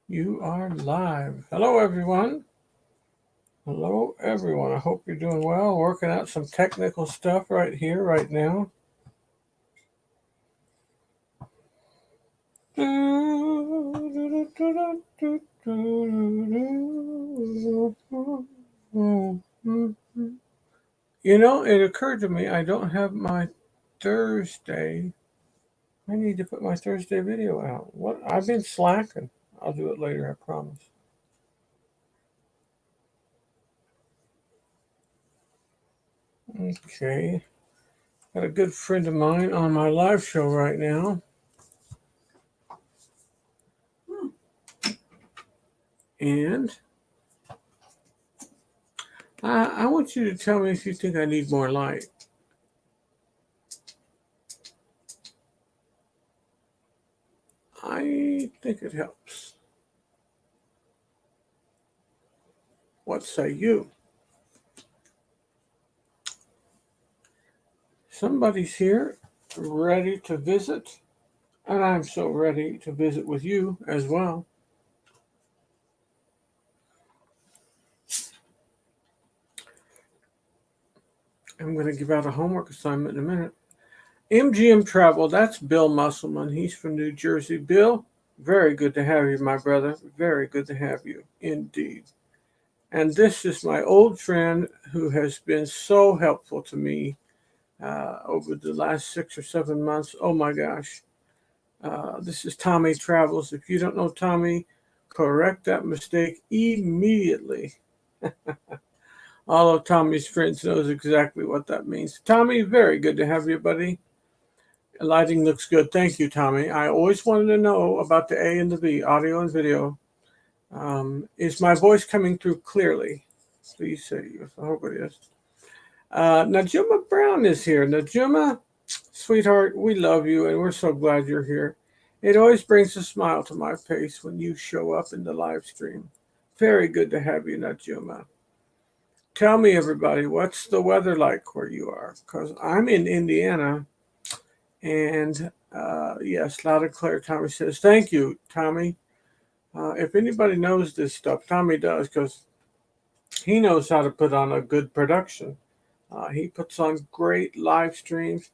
You are live. Hello, everyone. Hello, everyone. I hope you're doing well. Working out some technical stuff right here, right now. You know, it occurred to me I don't have my Thursday. I need to put my Thursday video out. What? I've been slacking. I'll do it later, I promise. Okay. Got a good friend of mine on my live show right now. And I want you to tell me if you think I need more light. I think it helps. What say you? Somebody's here ready to visit, and I'm so ready to visit with you as well. I'm going to give out a homework assignment in a minute. MGM Travel, that's Bill Musselman. He's from New Jersey. Bill, very good to have you, my brother. Very good to have you, indeed. And this is my old friend who has been so helpful to me over the last 6 or 7 months. Oh my gosh. This is Tommy Travels. If you don't know Tommy, correct that mistake immediately. All of Tommy's friends knows exactly what that means. Tommy, very good to have you, buddy. Lighting looks good. Thank you, Tommy. I always wanted to know about the A and the B, audio and video. Is my voice coming through clearly? Please say yes. I hope it is. Najuma Brown is here. Najuma, sweetheart, we love you and we're so glad you're here. It always brings a smile to my face when you show up in the live stream. Very good to have you, Najuma. Tell me, everybody, what's the weather like where you are? Because I'm in Indiana, and yes, loud and clear. Tommy says, "Thank you, Tommy." If anybody knows this stuff, Tommy does, because he knows how to put on a good production. He puts on great live streams.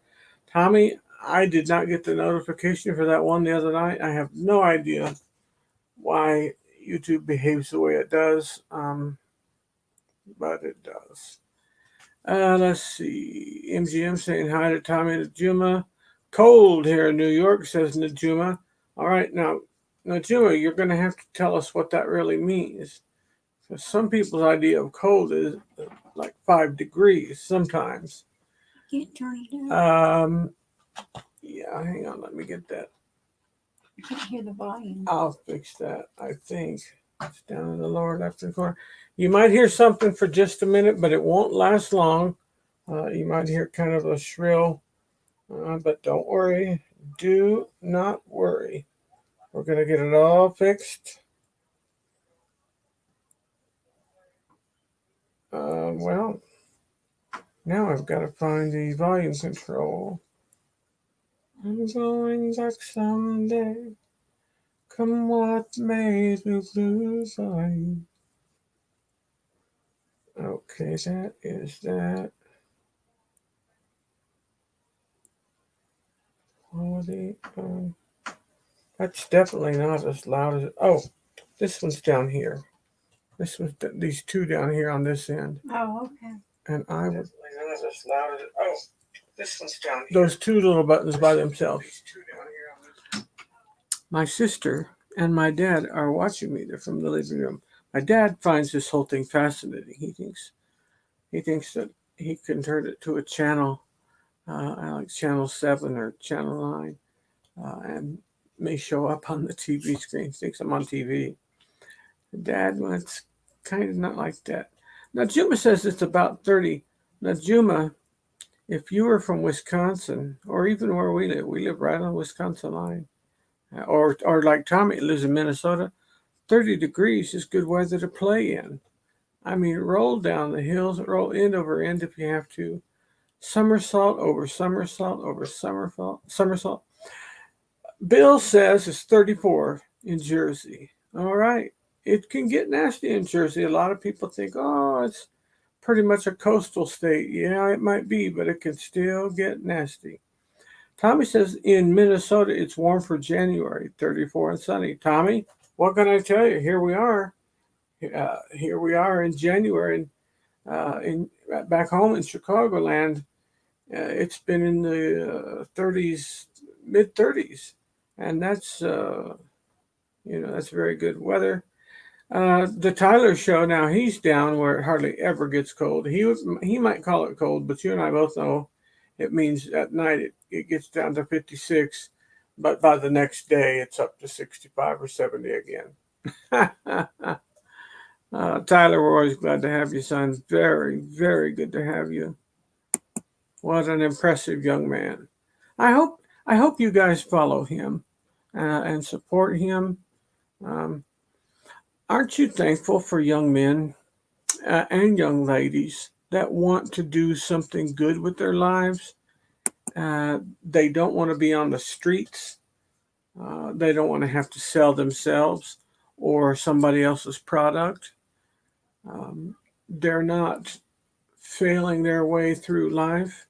Tommy, I did not get the notification for that one the other night. I have no idea why YouTube behaves the way it does, but it does. Let's see. MGM saying hi to Tommy Najuma. Cold here in New York, says Najuma. All right, now, Najuma, you're going to have to tell us what that really means. Because some people's idea of cold is like 5 degrees sometimes. Can't turn it down. Yeah, hang on, let me get that. I can't hear the volume. I'll fix that, I think. It's down in the lower left-hand corner. You might hear something for just a minute, but it won't last long. You might hear kind of a shrill, but don't worry. Do not worry. We're going to get it all fixed. Well, now I've got to find the volume control. I'm going back someday. Come what may, blue, blue volume. Okay, that is that. Quality. That's definitely not as loud as. Oh, this one's down here. This one's these two down here on this end. Oh, okay. And I would. Definitely not as loud as. Oh, this one's down here. Those two little buttons by themselves. My sister and my dad are watching me. They're from the living room. My dad finds this whole thing fascinating. He thinks that he can turn it to a channel, like channel 7 or channel 9, and may show up on the TV screen. He thinks I'm on TV. Dad, well, it's kind of not like that. Najuma says it's about 30. Najuma, if you were from Wisconsin, or even where we live right on the Wisconsin line, or like Tommy lives in Minnesota, 30 degrees is good weather to play in. I mean, roll down the hills, roll end over end if you have to. Somersault over somersault over somersault. Bill says it's 34 in Jersey. All right. It can get nasty in Jersey. A lot of people think, oh, it's pretty much a coastal state. Yeah, it might be, but it can still get nasty. Tommy says in Minnesota it's warm for January, 34 and sunny. Tommy, what can I tell you? Here we are. Here we are in January, in back home in Chicagoland. It's been in the 30s, mid 30s, and that's very good weather. The Tyler Show now he's down where it hardly ever gets cold. He might call it cold, but you and I both know it means at night it gets down to 56, but by the next day it's up to 65 or 70 again. Tyler, we're always glad to have you, son. Very, very good to have you. What an impressive young man. I hope you guys follow him and support him. Um, aren't you thankful for young men and young ladies that want to do something good with their lives? They don't want to be on the streets. They don't want to have to sell themselves or somebody else's product. They're not failing their way through life,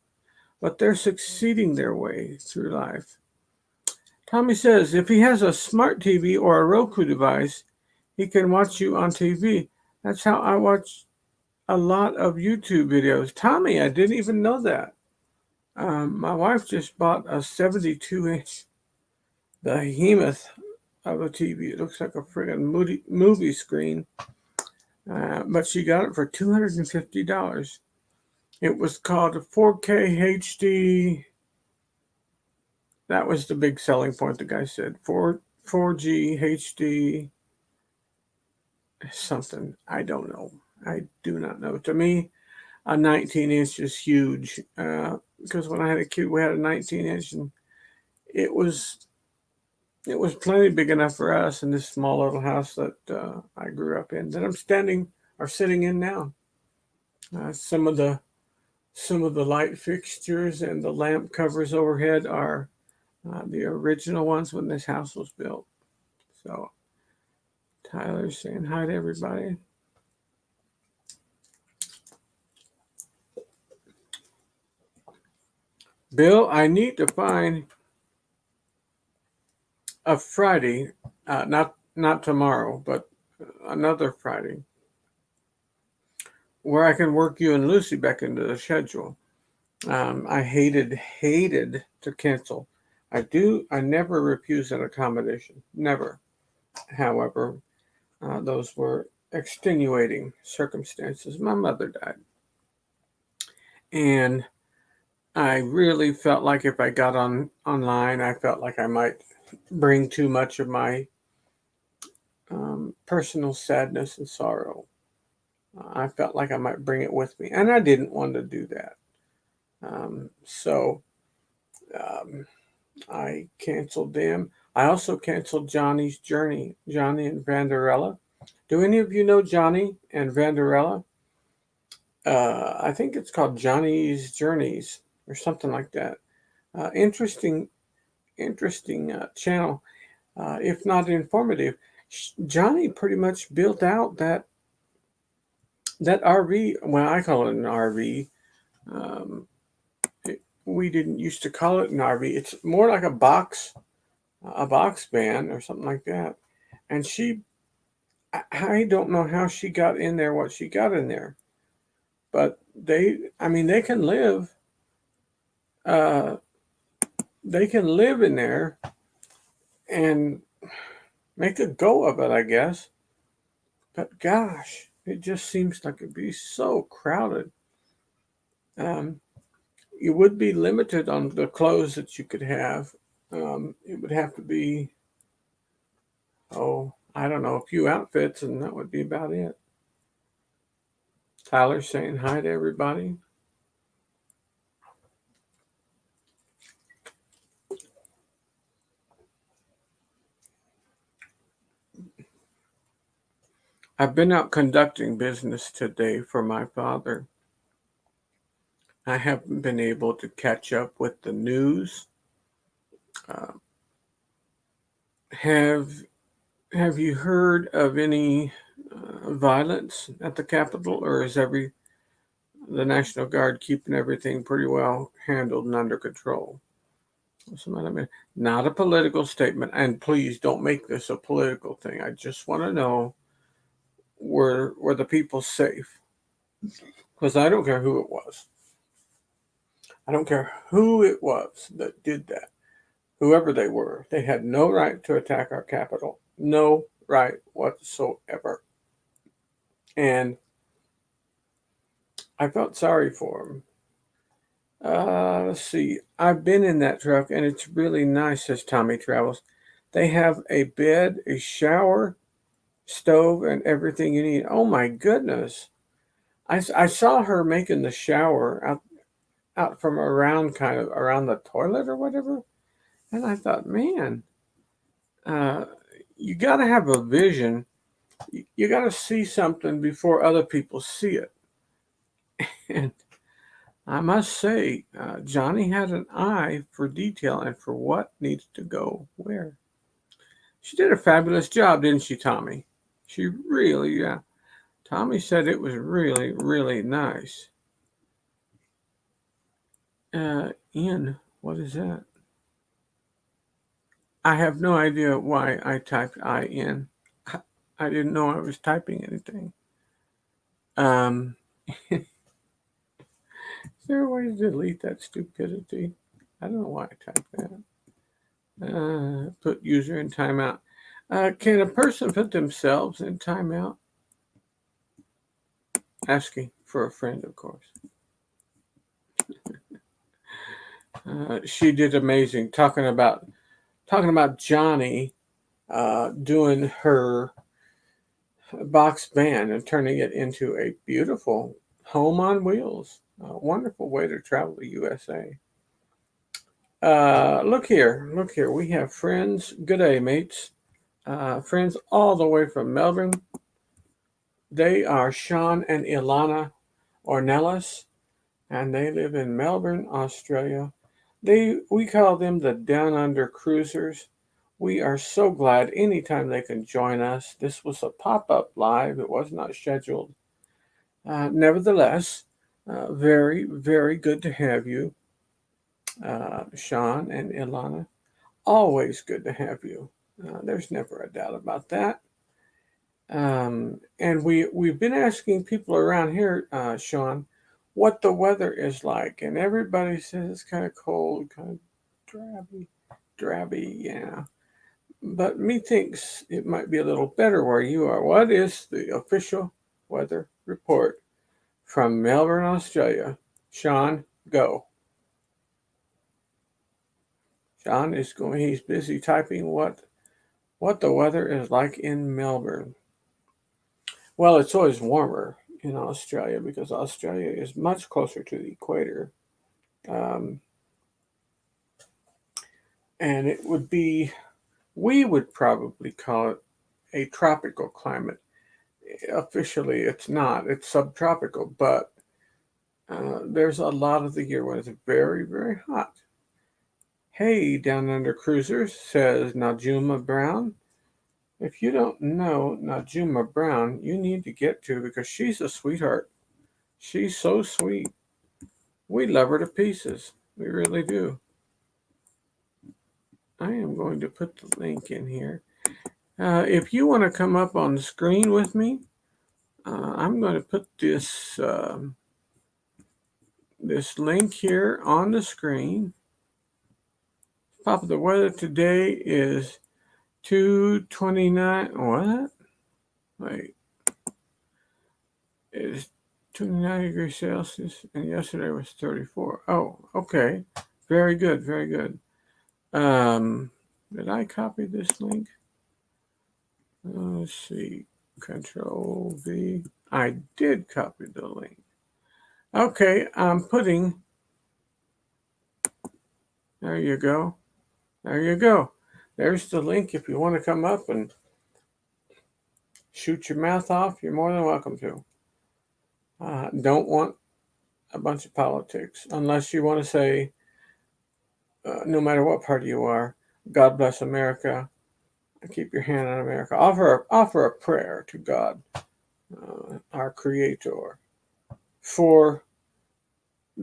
but they're succeeding their way through life. Tommy says if he has a smart TV or a Roku device, he can watch you on TV. That's how I watch a lot of YouTube videos. Tommy, I didn't even know that. My wife just bought a 72-inch behemoth of a TV. It looks like a friggin' movie screen, but she got it for $250. It was called a 4K HD. That was the big selling point. The guy said 4G HD something. I don't know. I do not know. To me, a 19-inch is huge because when I had a kid, we had a 19-inch, and it was plenty big enough for us in this small little house that I grew up in. That I'm sitting in now. Some of the light fixtures and the lamp covers overhead are the original ones when this house was built. So Tyler's saying hi to everybody. Bill, I need to find a Friday, not tomorrow, but another Friday, where I can work you and Lucy back into the schedule. I hated to cancel. I never refuse an accommodation. Never. However, those were extenuating circumstances. My mother died. And I really felt like if I got online, I felt like I might bring too much of my personal sadness and sorrow. I felt like I might bring it with me, and I didn't want to do that. So I canceled them. I also canceled Johnny's Journey, Johnny and Vanderella. Do any of you know Johnny and Vanderella? I think it's called Johnny's Journeys or something like that. Interesting channel, if not informative. Johnny pretty much built out that RV. Well, I call it an RV. Um, we didn't used to call it an RV. It's more like a box van or something like that. And I don't know how she got in there, what she got in there, but they can live. They can live in there and make a go of it, I guess. But gosh, it just seems like it'd be so crowded. You would be limited on the clothes that you could have. It would have to be, I don't know, a few outfits, and that would be about it. Tyler's saying hi to everybody. I've been out conducting business today for my father. I haven't been able to catch up with the news. Have have you heard of any violence at the Capitol, or is the National Guard keeping everything pretty well handled and under control? Not a political statement, and please don't make this a political thing. I just want to know, were the people safe? Because I don't care who it was. I don't care who it was that did that. Whoever they were, they had no right to attack our Capitol. No right whatsoever. And I felt sorry for them. Let's see. I've been in that truck, and it's really nice, says Tommy Travels. They have a bed, a shower, stove, and everything you need. Oh my goodness. I saw her making the shower out from around, kind of around the toilet or whatever. And I thought, man, uh, you got to have a vision. You got to see something before other people see it. And I must say, Johnny had an eye for detail and for what needs to go where. She did a fabulous job, didn't she, Tommy? She really, yeah. Tommy said it was really, really nice. Ian, what is that? I have no idea why I typed IN. I didn't know I was typing anything. Is there a way to delete that stupidity? I don't know why I typed that. Put user in timeout. Can a person put themselves in timeout? Asking for a friend, of course. She did amazing. Talking about Johnny doing her box band and turning it into a beautiful home on wheels. A wonderful way to travel the USA. Look here. We have friends. Good day, mates. Friends all the way from Melbourne. They are Sean and Ilana Ornelas, and they live in Melbourne, Australia. We call them the Down Under Cruisers. We are so glad anytime they can join us. This was a pop-up live. It was not scheduled. Nevertheless, very, very good to have you, Sean and Ilana. Always good to have you. There's never a doubt about that. And we've been asking people around here, Sean, what the weather is like, and everybody says it's kind of cold, kind of drabby, yeah. But methinks it might be a little better where you are. What is the official weather report from Melbourne, Australia? Sean, go. Sean is going. He's busy typing what the weather is like in Melbourne. Well, it's always warmer in Australia because Australia is much closer to the equator. Um, and we would probably call it a tropical climate. Officially, it's not, it's subtropical, but there's a lot of the year when it's very, very hot. Hey, Down Under Cruisers, says Najuma Brown. If you don't know Najuma Brown, you need to get to, because she's a sweetheart. She's so sweet. We love her to pieces. We really do. I am going to put the link in here. If you want to come up on the screen with me, I'm going to put this this link here on the screen. Top of the weather today is 229. What? Wait. It's 29 degrees Celsius, and yesterday was 34. Oh, okay. Very good. Very good. Did I copy this link? Let's see. Control V. I did copy the link. Okay, I'm putting. There you go. There you go. There's the link. If you want to come up and shoot your mouth off, you're more than welcome to. Don't want a bunch of politics unless you want to say, no matter what party you are, God bless America. Keep your hand on America. Offer a prayer to God, our Creator, for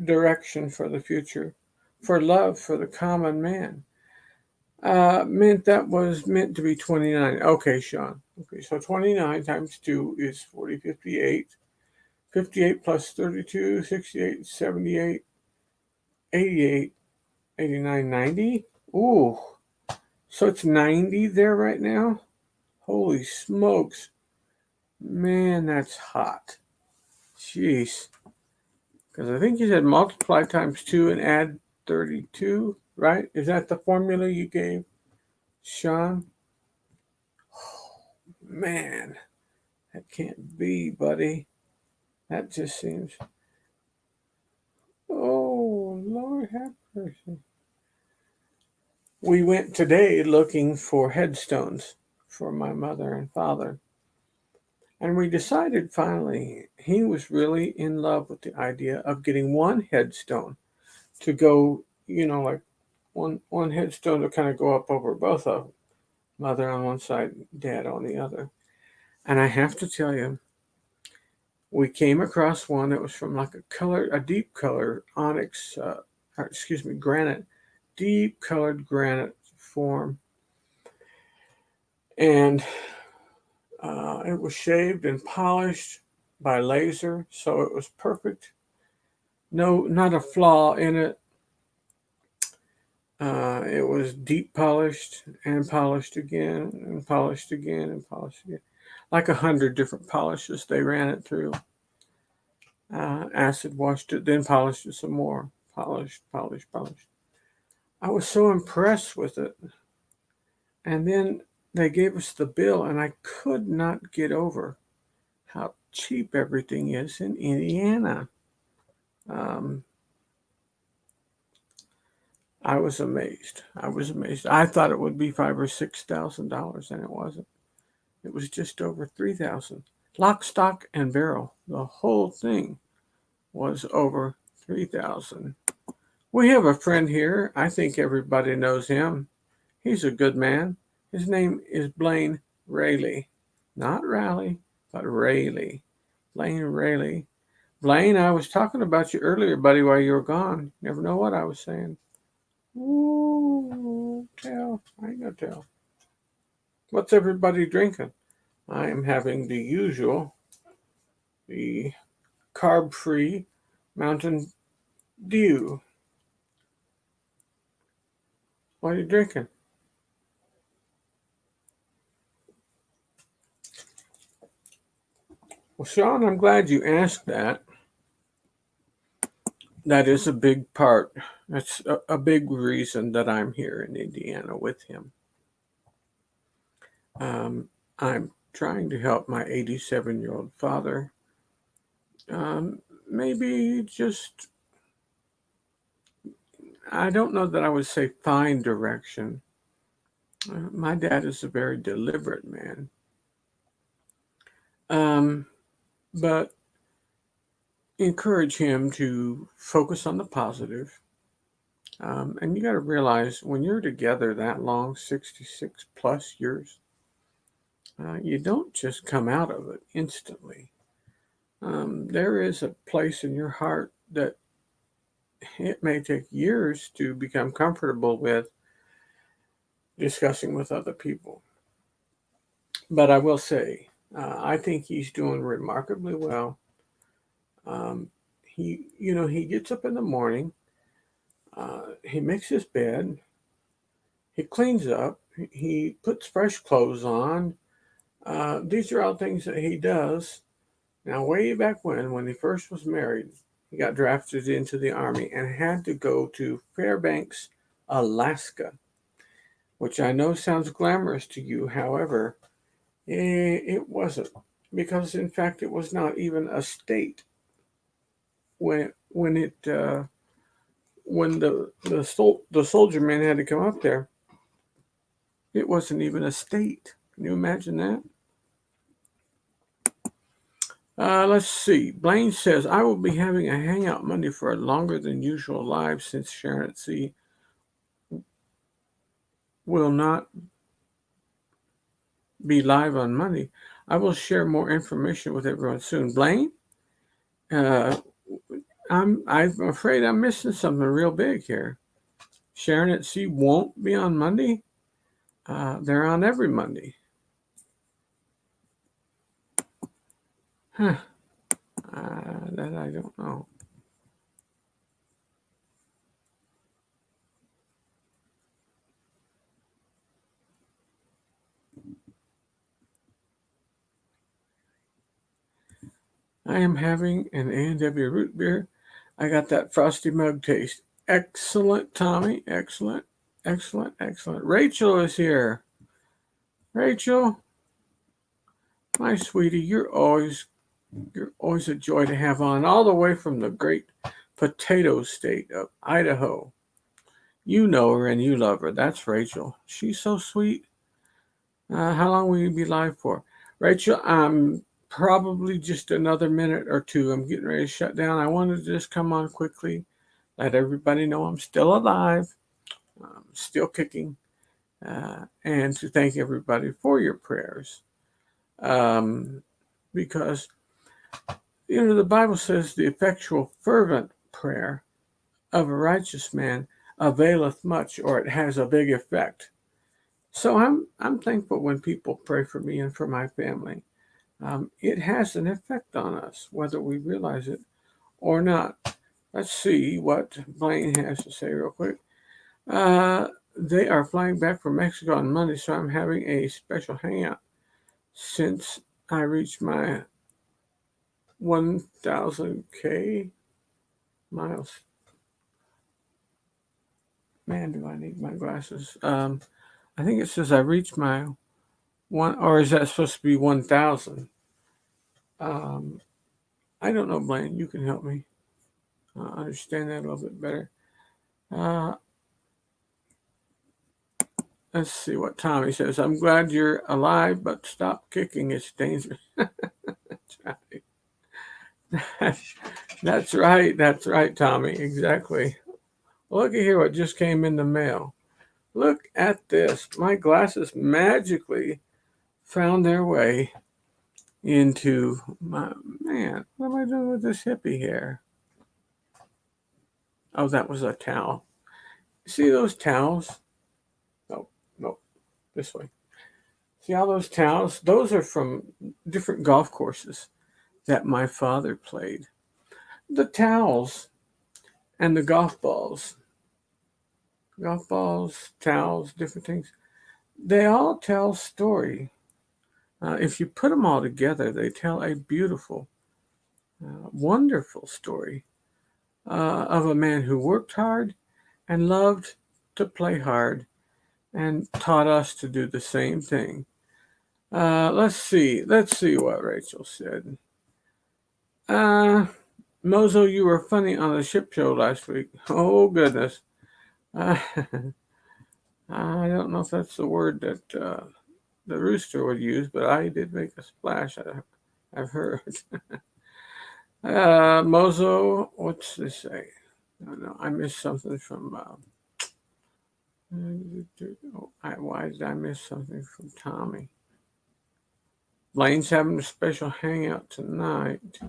direction for the future, for love for the common man. Meant that was meant to be 29. Okay, Sean. Okay, so 29 times 2 is 40, 58. 58 plus 32, 68, 78, 88, 89, 90. Ooh, so it's 90 there right now? Holy smokes. Man, that's hot. Jeez. Because I think you said multiply times 2 and add 32, right? Is that the formula you gave, Sean? Man, that can't be, buddy. That just seems. Oh, Lord have mercy. We went today looking for headstones for my mother and father. And we decided finally he was really in love with the idea of getting one headstone to go, like one headstone to kind of go up over both of them. Mother on one side, dad on the other. And I have to tell you, we came across one that was from like a deep color onyx, granite, deep colored granite form. And it was shaved and polished by laser, so it was perfect. No, not a flaw in it. It was deep polished and polished again and polished again and polished again. Like 100 different polishes they ran it through. Acid washed it, then polished it some more. Polished, polished, polished. I was so impressed with it. And then they gave us the bill, and I could not get over how cheap everything is in Indiana. Um, I was amazed. I thought it would be $5,000 or $6,000, and it wasn't. It was just over 3,000. Lock, stock, and barrel. The whole thing was over 3,000. We have a friend here. I think everybody knows him. He's a good man. His name is Blaine Raley. Not Raleigh, but Raley. Blaine Raley. Blaine, I was talking about you earlier, buddy, while you were gone. Never know what I was saying. Ooh, tell. I ain't gonna tell. What's everybody drinking? I am having the usual, the carb-free Mountain Dew. What are you drinking? Well, Sean, I'm glad you asked that. That is a big part. That's a big reason that I'm here in Indiana with him. I'm trying to help my 87-year-old father. Maybe just, I don't know that I would say find direction. My dad is a very deliberate man. But encourage him to focus on the positive. And you got to realize when you're together that long, 66 plus years, you don't just come out of it instantly. There is a place in your heart that it may take years to become comfortable with discussing with other people. But I will say, I think he's doing remarkably well. He gets up in the morning, he makes his bed, he cleans up, he puts fresh clothes on. These are all things that he does. Now, way back when he first was married, he got drafted into the Army and had to go to Fairbanks, Alaska, which I know sounds glamorous to you. However, it wasn't, because in fact it was not even a state when the soldier man had to come up there. It wasn't even a state. Can you imagine that? Let's see. Blaine says, I will be having a hangout Monday for a longer than usual live since Sharon at Sea will not be live on Monday. I will share more information with everyone soon. Blaine, uh, I'm afraid I'm missing something real big here. Sharon at Sea won't be on Monday. They're on every Monday. Huh. That I don't know. I am having an A&W root beer. I got that frosty mug taste. Excellent, Tommy. Excellent, excellent, excellent. Rachel is here. Rachel, my sweetie, you're always a joy to have on, all the way from the great potato state of Idaho. You know her and you love her. That's Rachel. She's so sweet. How long will you be live for? Rachel, I'm probably just another minute or two. I'm getting ready to shut down. I wanted to just come on quickly, let everybody know I'm still alive, still kicking, and to thank everybody for your prayers. Because, the Bible says the effectual, fervent prayer of a righteous man availeth much, or it has a big effect. So I'm thankful when people pray for me and for my family. It has an effect on us, whether we realize it or not. Let's see what Blaine has to say real quick. They are flying back from Mexico on Monday, so I'm having a special hangout since I reached my 1,000K miles. Man, do I need my glasses? I think it says I reached my one, or is that supposed to be 1,000? I don't know, Blaine. You can help me understand that a little bit better. Let's see what Tommy says. I'm glad you're alive, but stop kicking. It's dangerous. That's right. That's right, Tommy. Exactly. Look at here what just came in the mail. Look at this. My glasses magically found their way into my man. What am I doing with this hippie hair? Oh, that was a towel. See those towels? No, this way. See all those towels? Those are from different golf courses that my father played. The towels and the golf balls, towels, different things, they all tell story. If you put them all together, they tell a beautiful, wonderful story of a man who worked hard and loved to play hard and taught us to do the same thing. Let's see what Rachel said. Mozo, you were funny on the ship show last week. Oh goodness. I don't know if that's the word that the rooster would use, but I did make a splash. I've heard. Mozo, what's this say? No, I missed something from. Why did I miss something from Tommy? Blaine's having a special hangout tonight.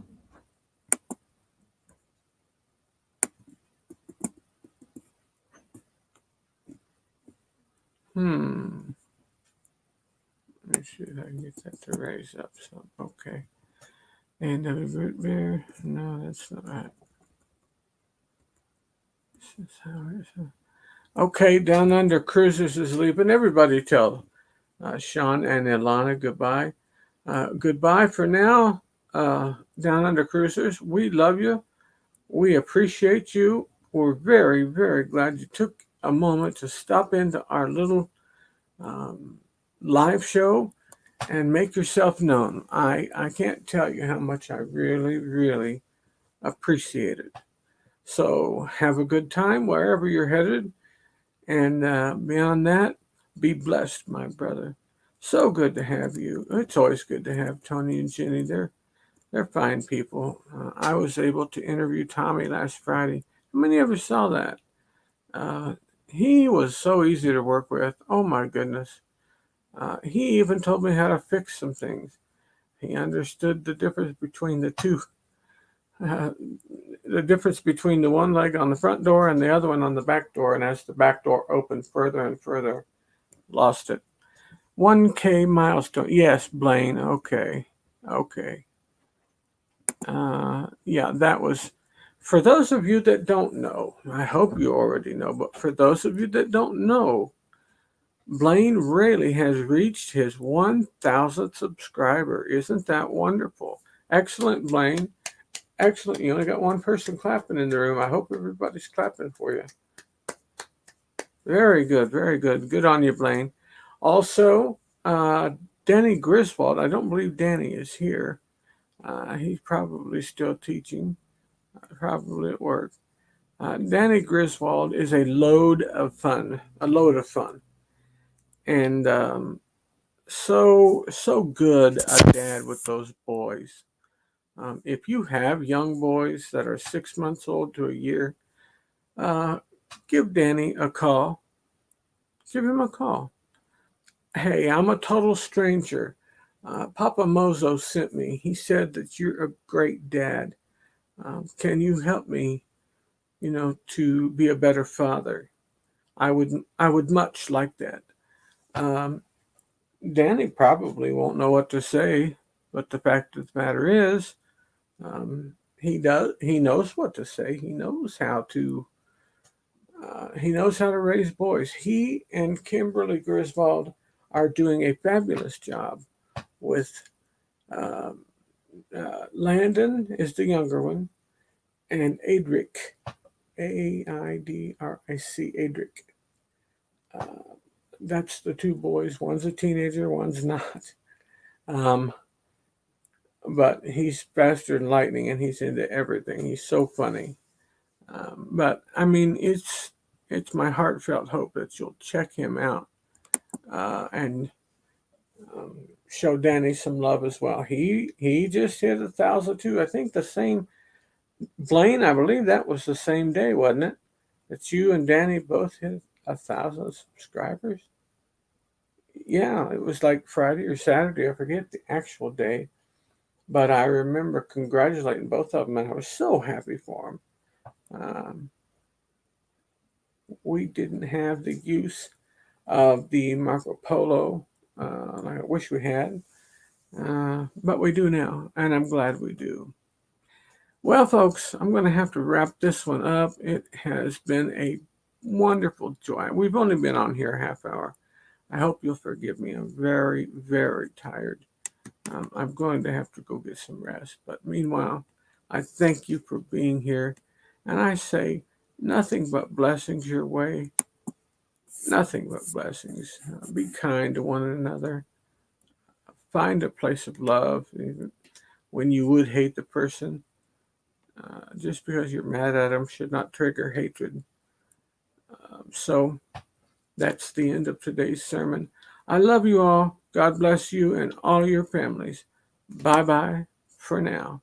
Let me see if I can get that to raise up some. Okay. And the root beer. No, that's not right. Okay, Down Under Cruisers is leaving. Everybody tell Sean and Ilana goodbye. Goodbye for now, Down Under Cruisers. We love you. We appreciate you. We're very, very glad you took a moment to stop into our little live show and make yourself known. I can't tell you how much I really, really appreciate it. So have a good time wherever you're headed. And beyond that, be blessed, my brother. So good to have you. It's always good to have Tony and Jenny. They're fine people. I was able to interview Tommy last Friday. How many ever saw that? He was so easy to work with. Oh my goodness. He even told me how to fix some things. He understood the difference between the two, uh, the difference between the one leg on the front door and the other one on the back door. And as the back door opened further and further, lost it. 1K milestone. Yes, Blaine. Okay. Okay. Yeah, that was. For those of you that don't know, I hope you already know, but for those of you that don't know, Blaine Rayleigh has reached his 1,000th subscriber. Isn't that wonderful? Excellent, Blaine. Excellent. You only got one person clapping in the room. I hope everybody's clapping for you. Very good. Very good. Good on you, Blaine. Also, Danny Griswold. I don't believe Danny is here. He's probably still teaching, probably at work. Danny Griswold is a load of fun. And so good a dad with those boys. If you have young boys that are 6 months old to a year, give Danny a call. Give him a call. Hey, I'm a total stranger. Papa Mozo sent me. He said that you're a great dad. Can you help me, to be a better father? I would much like that. Danny probably won't know what to say, but the fact of the matter is, he knows what to say. He knows how to raise boys. He and Kimberly Griswold are doing a fabulous job with Landon is the younger one, and Adric, Aidric, Adric. That's the two boys. One's a teenager, one's not. But he's faster than lightning, and he's into everything. He's so funny. But I mean, it's my heartfelt hope that you'll check him out and show Danny some love as well. He just hit 1,000 too. I think the same Blaine. I believe that was the same day, wasn't it? That you and Danny both hit 1,000 subscribers. Yeah, it was like Friday or Saturday. I forget the actual day, but I remember congratulating both of them, and I was so happy for them. We didn't have the use of the Marco Polo. I wish we had, but we do now, and I'm glad we do. Well, folks, I'm going to have to wrap this one up. It has been a wonderful joy. We've only been on here a half hour. I hope you'll forgive me. I'm very, very tired. I'm going to have to go get some rest. But meanwhile, I thank you for being here. And I say nothing but blessings your way. Nothing but blessings. Be kind to one another. Find a place of love, even when you would hate the person. Just because you're mad at them should not trigger hatred. So that's the end of today's sermon. I love you all. God bless you and all your families. Bye-bye for now.